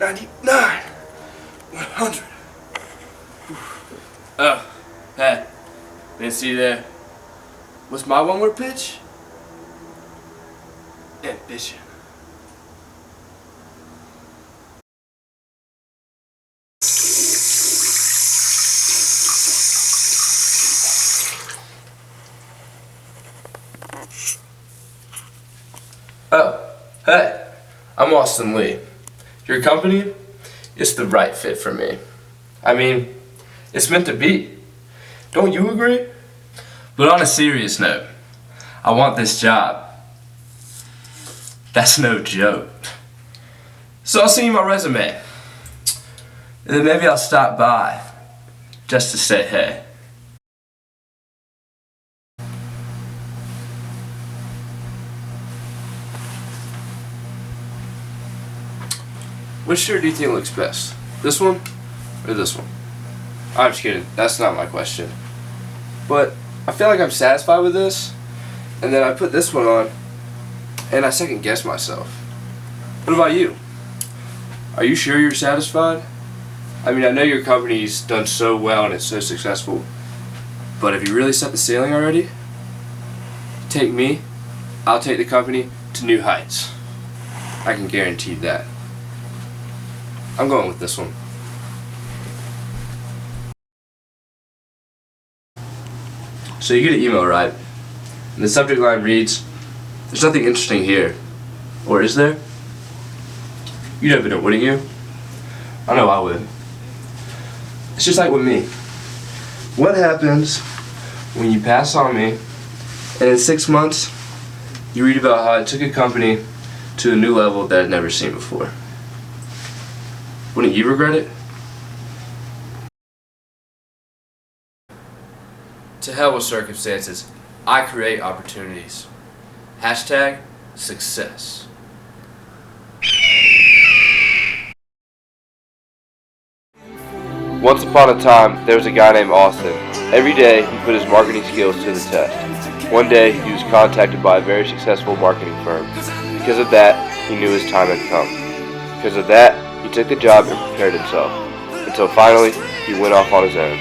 99, 100. Oh, hey, didn't see you there. What's my one-word pitch? Ambition. Oh, hey, I'm Austin Lee. Your company? It's the right fit for me. I mean, it's meant to be. Don't you agree? But on a serious note, I want this job. That's no joke. So I'll send you my resume. And then maybe I'll stop by just to say hey. Which shirt do you think looks best? This one or this one? I'm just kidding. That's not my question. But I feel like I'm satisfied with this, and then I put this one on, and I second guess myself. What about you? Are you sure you're satisfied? I mean, I know your company's done so well and it's so successful, but have you really set the ceiling already? Take me, I'll take the company to new heights. I can guarantee that. I'm going with this one. So you get an email, right? And the subject line reads, "There's nothing interesting here." Or is there? You'd open it, wouldn't you? I know I would. It's just like with me. What happens when you pass on me and in 6 months you read about how I took a company to a new level that I'd never seen before? Wouldn't you regret it? To hell with circumstances. I create opportunities. Hashtag success. Once upon a time, there was a guy named Austin. Every day, he put his marketing skills to the test. One day, he was contacted by a very successful marketing firm. Because of that, he knew his time had come. Because of that, he took the job and prepared himself. Until finally, he went off on his own.